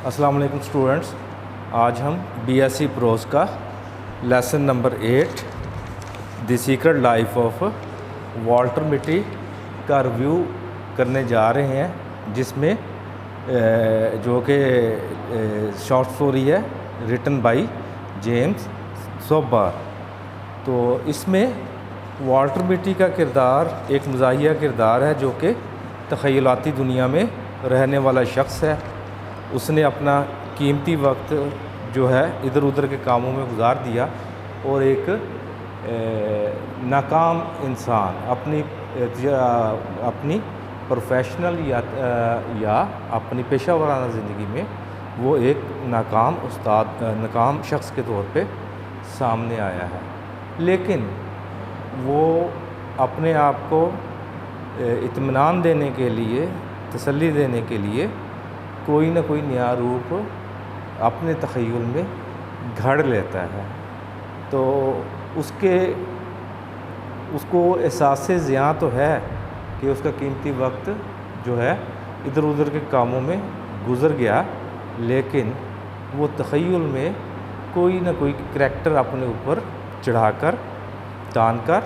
السلام علیکم اسٹوڈنٹس، آج ہم بی ایس سی پروز کا lesson number 8 the secret life of Walter مٹی کا ریویو کرنے جا رہے ہیں، جس میں جو کہ شارٹ اسٹوری ہے ریٹن بائی جیمز سوبر۔ تو اس میں والٹر مٹی کا کردار ایک مزاحیہ کردار ہے جو کہ تخیلاتی دنیا میں رہنے والا شخص ہے۔ اس نے اپنا قیمتی وقت جو ہے ادھر ادھر کے کاموں میں گزار دیا اور ایک ناکام انسان اپنی پروفیشنل یا اپنی پیشہ ورانہ زندگی میں وہ ایک ناکام شخص کے طور پہ سامنے آیا ہے، لیکن وہ اپنے آپ کو اطمینان دینے کے لیے، تسلی دینے کے لیے کوئی نہ کوئی نیا روپ اپنے تخیل میں گھڑ لیتا ہے۔ تو اس کو احساس زیاں تو ہے کہ اس کا قیمتی وقت جو ہے ادھر ادھر کے کاموں میں گزر گیا، لیکن وہ تخیل میں کوئی نہ کوئی کریکٹر اپنے اوپر چڑھا کر تان کر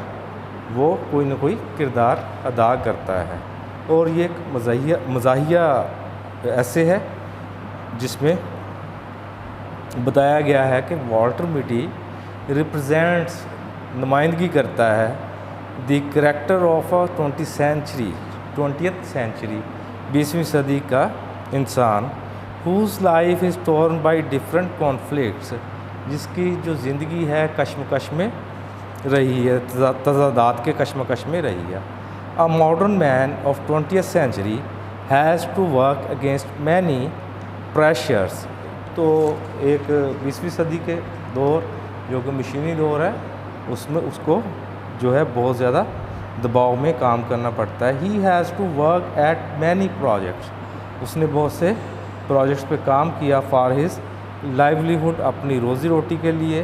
وہ کوئی نہ کوئی کردار ادا کرتا ہے۔ اور یہ ایک مزاحیہ ایسے ہے جس میں بتایا گیا ہے کہ والٹر مٹی ریپرزینٹس نمائندگی کرتا ہے the character of 20th century 20ویں صدی کا انسان، whose life is torn by different conflicts, جس کی جو زندگی ہے کشمکش میں رہی ہے، تضادات کے کشمکش میں رہی ہے۔ A modern man of 20th century has to work against many pressures۔ تو ایک 20ویں صدی کے دور جو کہ مشینی دور ہے، اس میں اس کو جو ہے بہت زیادہ دباؤ میں کام کرنا پڑتا ہے۔ He has to work at many projects۔ اس نے بہت سے پروجیکٹس پہ کام کیا for his livelihood، اپنی روزی روٹی کے لیے۔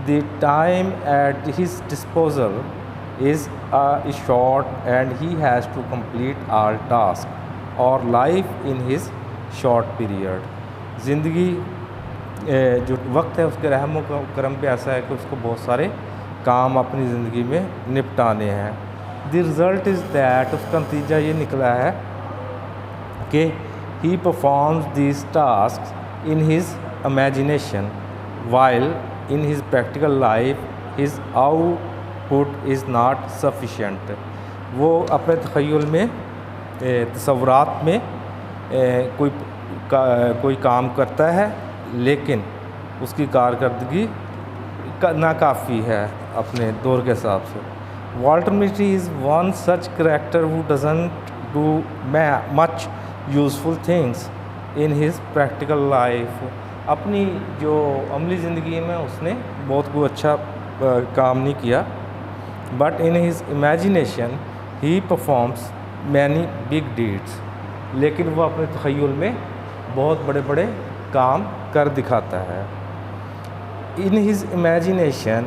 The time at his disposal is short and he has to complete all tasks or life in his short period۔ زندگی جو وقت ہے اس کے رحم و کرم پہ ایسا ہے کہ اس کو بہت سارے کام اپنی زندگی میں نپٹانے ہیں۔ دی رزلٹ از دیٹ، اس کا نتیجہ یہ نکلا ہے کہ he performs these tasks in his imagination while in his practical life his output is not sufficient۔ وہ اپنے تخیل میں تصورات میں کوئی کام کرتا ہے، لیکن اس کی کارکردگی ناکافی ہے اپنے دور کے حساب سے۔ والٹر مٹی is one such character who doesn't do much useful things in his practical life۔ اپنی جو عملی زندگی میں اس نے بہت کوئی اچھا کام نہیں کیا، but in his imagination he performs many big deeds۔ لیکن وہ اپنے تخیل میں بہت بڑے بڑے کام کر دکھاتا ہے۔ in his imagination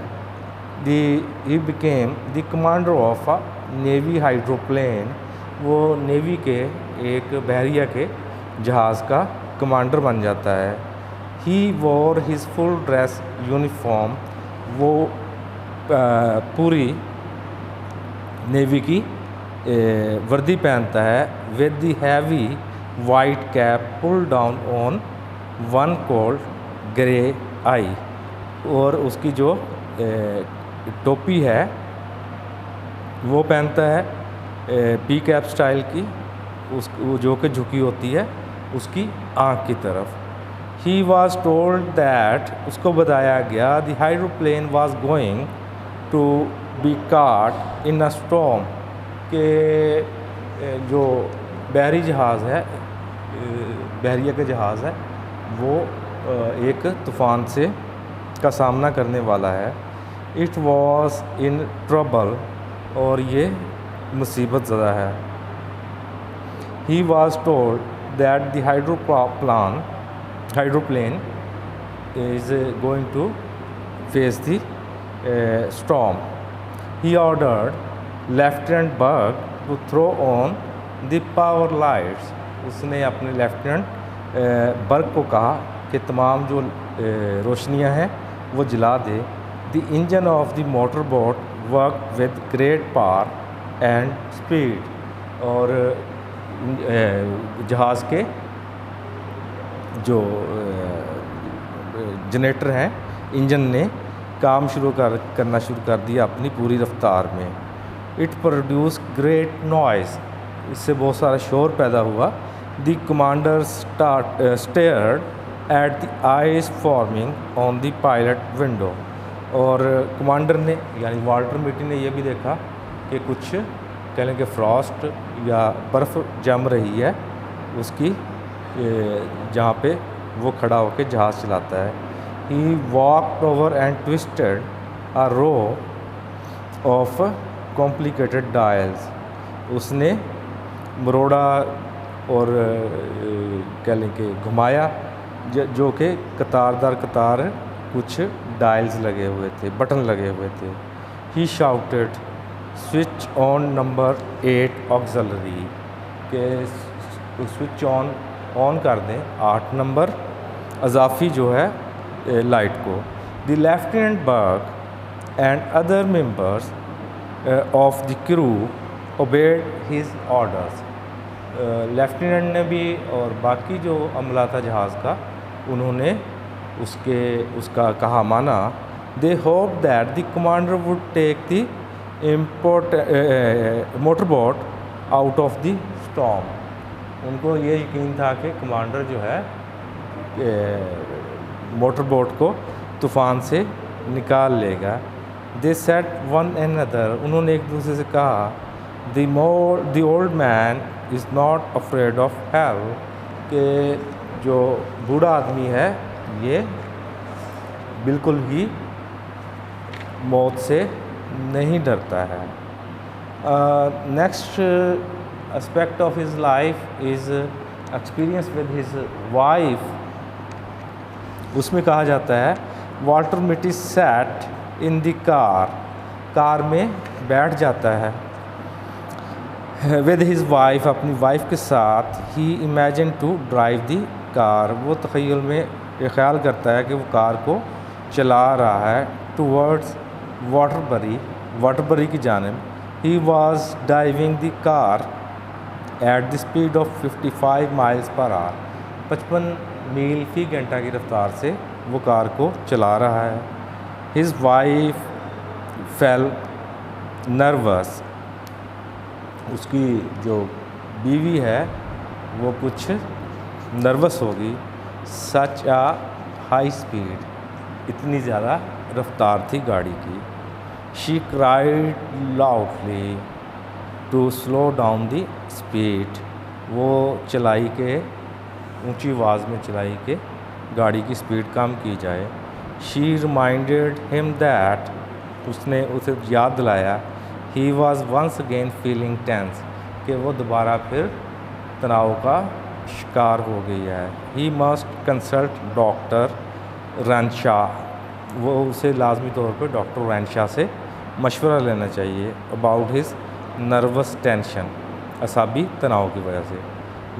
he became the commander of a navy hydroplane۔ وہ نیوی کے ایک بحریہ کے جہاز کا کمانڈر بن جاتا ہے۔ he wore his full dress uniform۔ وہ پوری نیوی کی وردی پہنتا ہے۔ with the heavy white cap pulled down on one cold grey eye۔ اور اس کی جو ٹوپی ہے وہ پہنتا ہے پی کیپ سٹائل کی، جو کہ جھکی ہوتی ہے اس کی آنکھ کی طرف۔ he was told that، اس کو بتایا گیا the hydroplane was going to be caught in a storm، کہ جو بحری جہاز ہے، بحریہ کے جہاز ہے، وہ ایک طوفان کا سامنا کرنے والا ہے۔ it was in trouble، اور یہ مصیبت زدہ ہے۔ he was told that the hydroplane is going to face the storm۔ he ordered Lieutenant Berg to throw on the power lights۔ اس نے اپنے لیفٹیننٹ برق کو کہا کہ تمام جو روشنیاں ہیں وہ جلا دے. The engine of the motor boat work with great power and speed. اور جہاز کے جو جنریٹر ہیں انجن نے کام کرنا شروع کر دیا اپنی پوری رفتار میں. It produce great noise. اس سے بہت سارا شور پیدا ہوا. The commander stared at the ice forming on the pilot window. اور کمانڈر نے یعنی والٹر میٹی نے یہ بھی دیکھا کہ کچھ کہہ لیں کہ فراسٹ یا برف جم رہی ہے اس کی جہاں پہ وہ کھڑا ہو کے جہاز چلاتا ہے. He walked over and tossed a row of complicated dials. اس نے مروڑا اور کہہ لیں کہ گھمایا جو کہ قطار در قطار کچھ ڈائلز لگے ہوئے تھے, بٹن لگے ہوئے تھے. ہی شاؤٹڈ سوئچ آن نمبر 8 آکسلری. کہ سوئچ آن کر دیں 8 نمبر اضافی جو ہے لائٹ کو. دی لیفٹیننٹ برگ and other members of the کرو اوبیڈ ہز آرڈرس. لیفٹیننٹ نے بھی اور باقی جو عملہ تھا جہاز کا انہوں نے اس کا کہا مانا. They hope that the commander would take the motor boat out of the storm. ان کو یہ یقین تھا کہ کمانڈر جو ہے موٹر بوٹ کو طوفان سے نکال لے گا. دے سیٹ ون اینڈ ادر. انہوں نے ایک دوسرے سے کہا the old man is not afraid of hell. کہ جو بوڑھا آدمی ہے یہ بالکل بھی موت سے نہیں ڈرتا ہے. Next aspect of his life is experience with his wife. اس میں کہا جاتا ہے والٹر میٹی سیٹ ان دی کار میں بیٹھ جاتا ہے ود ہز وائف, اپنی وائف کے ساتھ. ہی امیجن ٹو ڈرائیو دی کار. وہ تخیل میں یہ خیال کرتا ہے کہ وہ کار کو چلا رہا ہے ٹورڈز واٹربری کی جانب. He was driving the car at the speed of 55 miles per hour. 55 میل فی گھنٹہ کی رفتار سے وہ کار کو چلا رہا ہے. His wife feel nervous. اس کی جو بیوی ہے وہ کچھ نروس ہوگی. Such a high speed. اتنی زیادہ رفتار تھی گاڑی کی. She cried loudly to slow down the speed. وہ چلائی کہ اونچی آواز میں چلائی کہ گاڑی کی اسپیڈ کم کی جائے. شی ریمائنڈیڈ ہم دیٹ. اس نے اسے یاد دلایا he was once again feeling tense. کہ وہ دوبارہ پھر تناؤ کا شکار ہو گئی ہے. He must consult doctor Renshaw. وہ اسے لازمی طور پہ ڈاکٹر رینشا سے مشورہ لینا چاہیے اباؤٹ ہز نروس ٹینشن, اعصابی تناؤ کی وجہ سے.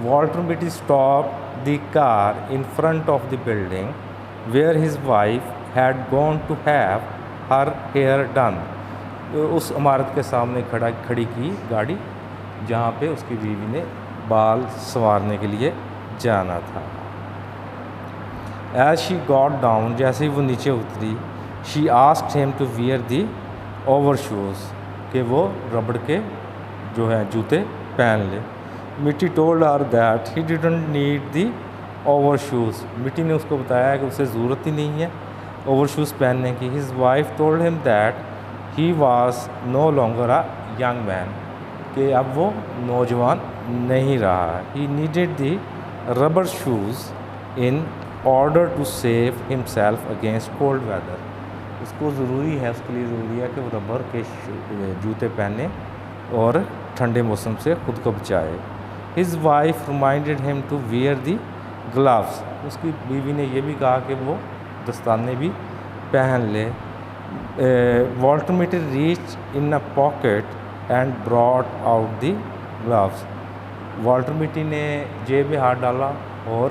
Walter Mitty stop the car in front of the building where his wife had gone to have her hair done. اس عمارت کے سامنے کھڑی کی گاڑی جہاں پہ اس کی بیوی نے بال سنوارنے کے لیے جانا تھا. As she got down. جیسے ہی وہ نیچے اتری. She asked him to wear the over shows. کہ وہ ربڑ کے جو ہیں جوتے پہن لے. Mitty told her that he didn't need the over shows. Mitty نے اس کو بتایا کہ اسے ضرورت ہی نہیں ہے اوور شوز پہننے کی. His wife told him that he was no longer a young man. کہ اب وہ نوجوان نہیں رہا. He needed the rubber shoes in order to save himself against cold weather. اس کو ضروری ہے, اس کے لیے ضروری ہے کہ وہ ربر کے جوتے پہنے اور ٹھنڈے موسم سے خود کو بچائے. ہز وائف ریمائنڈیڈ ہم ٹو ویئر دی گلوز. اس کی بیوی نے یہ بھی کہا کہ وہ دستانے بھی پہن لے. Walter Mitty reach in a pocket and brought out the gloves. Walter Mitty نے جیب میں ہاتھ ڈالا اور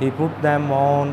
He put them on,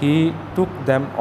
He took them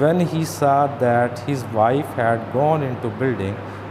When he saw that his wife had gone into building,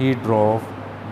he drove,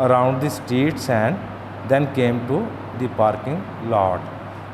around the streets and then came to the parking lot.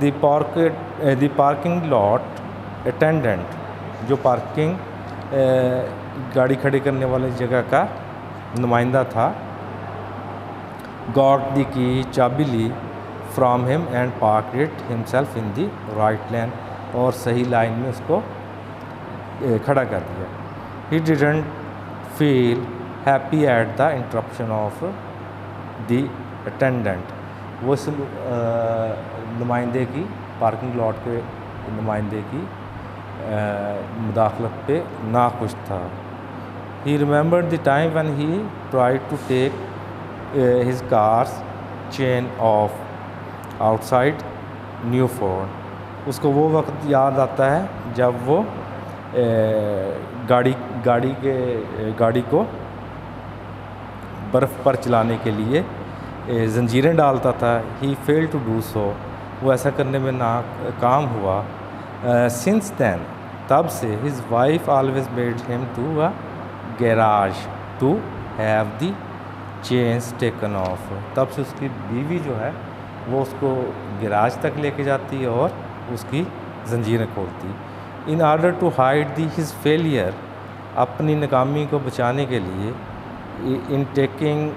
The parking lot attendant, جو parking گاڑی کھڑی کرنے والی جگہ کا نمائندہ تھا، got the کی، چابی لی from him and parked it himself in the right lane, اور صحیح لائن میں اس کو کھڑا کر دیا. He didn't feel happy at the interruption of the attendant, وہ اس نمائندے کی، پارکنگ لاٹ کے نمائندے کی مداخلت پہ ناخوش تھا. He remembered the time when he tried to take his car's chain off outside new fort, اس کو وہ وقت یاد آتا ہے جب وہ گاڑی کو برف پر چلانے کے لیے زنجیریں ڈالتا تھا. ہی فیل ٹو ڈو سو، وہ ایسا کرنے میں ناکام ہوا. سنس دین، تب سے، his wife always made him to a garage to have the chains taken off, تب سے اس کی بیوی جو ہے وہ اس کو گیراج تک لے کے جاتی اور اس کی زنجیریں کھولتی. In order to hide the his failure, اپنی ناکامی کو بچانے کے لیے، in taking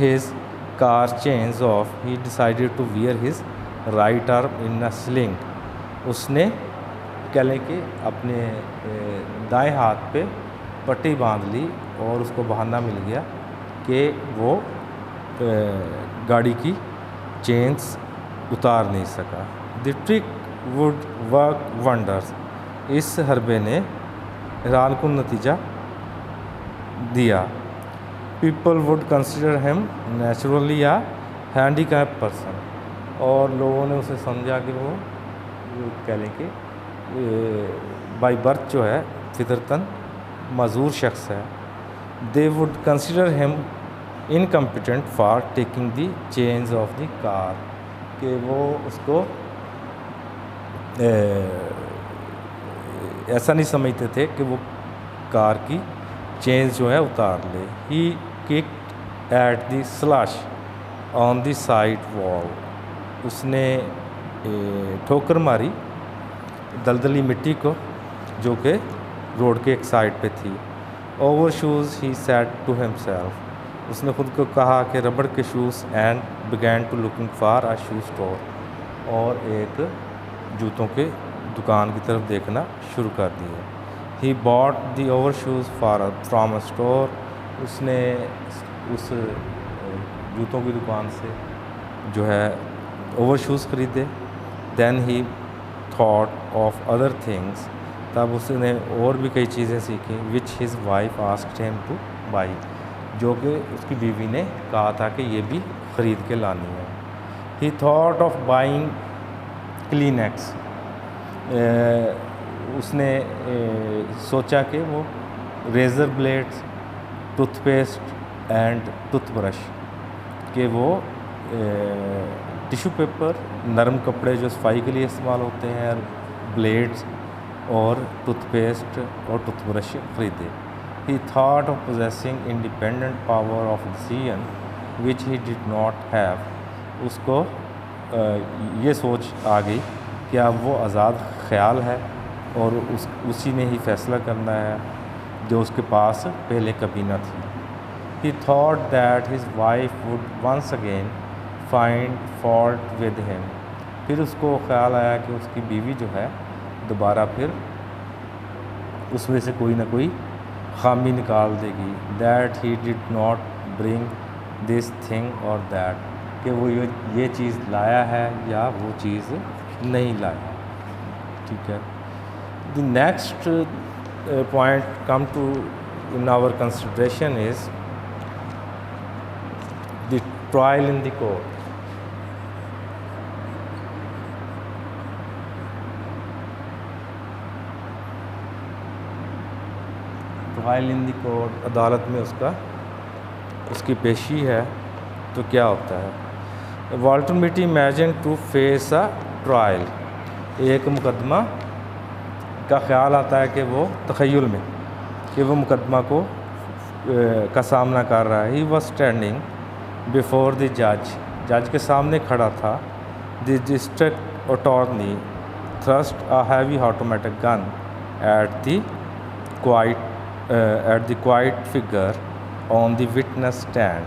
his car chains off, he decided to wear his right arm in a sling, اس نے کہہ لیں کہ اپنے دائیں ہاتھ پہ پٹی باندھ لی اور اس کو بہانہ مل گیا کہ وہ گاڑی کی چینز اتار نہیں سکا. دی ٹرک وڈ ورک ونڈرز، اس حربے نے حیران کن نتیجہ دیا. پیپل وڈ کنسیڈر ہم نیچرلی اے ہینڈی کیپ پرسن، اور لوگوں نے اسے سمجھا کہ وہ کہہ لیں کہ بائی برتھ جو ہے فطرتاً معذور شخص ہے. They would consider him incompetent for taking the chains off the car, کہ وہ اس کو ایسا نہیں سمجھتے تھے کہ وہ کار کی چینز جو ہے اتار لے. He kicked at the slush on the side wall, اس نے ٹھوکر ماری دلدلی مٹی کو جو کہ روڈ کے ایک سائڈ پہ تھی. Over shoes, he said to himself, اس نے خود کو کہا کہ ربڑ کے shoes, and begin to looking for a shoe store, اور ایک جوتوں کے دکان کی طرف دیکھنا شروع کر دیا. He bought the over shoes from a store, اس نے اس جوتوں کی دکان سے جو ہے اوور شوز خریدے. Then he thought of other things, تب اس نے اور بھی کئی چیزیں سیکھیں. Which his wife asked him to buy, جو کہ اس کی بیوی نے کہا تھا کہ یہ بھی خرید کے لانی ہے. He thought of buying Kleenex, اس نے سوچا کہ وہ razor blades, toothpaste and toothbrush, کہ وہ ٹیشو پیپر، نرم کپڑے جو صفائی کے لیے استعمال ہوتے ہیں، بلیڈز اور ٹوتھ پیسٹ اور ٹوتھ برش خریدے. He thought of possessing independent power of decision which he did not have, اس کو یہ سوچ آ گئی کہ اب وہ آزاد خیال ہے اور اسی نے ہی فیصلہ کرنا ہے جو اس کے پاس پہلے کبھی نہ تھی. He thought that his wife would once again find fault with him, پھر اس کو خیال آیا کہ اس کی بیوی جو ہے دوبارہ پھر اس میں سے کوئی نہ کوئی خامی نکال دے گی. That he did not bring this thing اور دیٹ، کہ وہ یہ چیز لایا ہے یا وہ چیز نہیں لایا. ٹھیک ہے. The next point come to in our consideration is the trial in the court. Trial in the court, عدالت میں اس کی پیشی ہے تو کیا ہوتا ہے. Walter Mitty imagine to face a trial, ایک مقدمہ کا خیال آتا ہے کہ وہ تخیل میں کہ وہ مقدمہ کا سامنا کر رہا ہے. He was standing before the جج، جج کے سامنے کھڑا تھا. The district attorney thrust a heavy automatic gun at the quiet figure on the witness stand.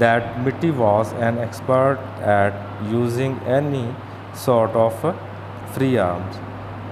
that Mitty was an expert at using any sort of free arms.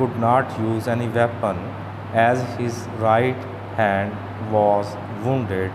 could not use any weapon as his right hand was wounded.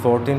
14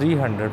300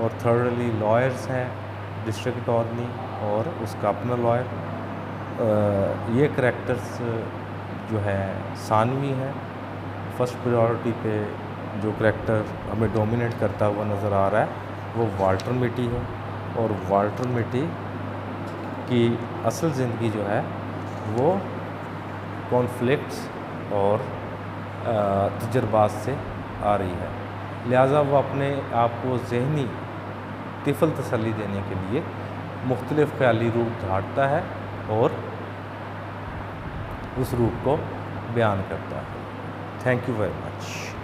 اور thirdly lawyers ہیں، district attorney اور اس کا اپنا lawyer. یہ characters جو ہے ثانوی ہیں. فرسٹ پریورٹی پہ جو کریکٹر ہمیں ڈومینیٹ کرتا ہوا نظر آ رہا ہے وہ والٹر میٹی ہے، اور والٹر میٹی کی اصل زندگی جو ہے وہ کانفلکٹس اور تجربات سے آ رہی ہے. لہٰذا وہ اپنے آپ کو ذہنی طفل تسلی دینے کے لیے مختلف خیالی روپ دھاڑتا ہے اور اس روپ کو بیان کرتا ہے. Thank you very much.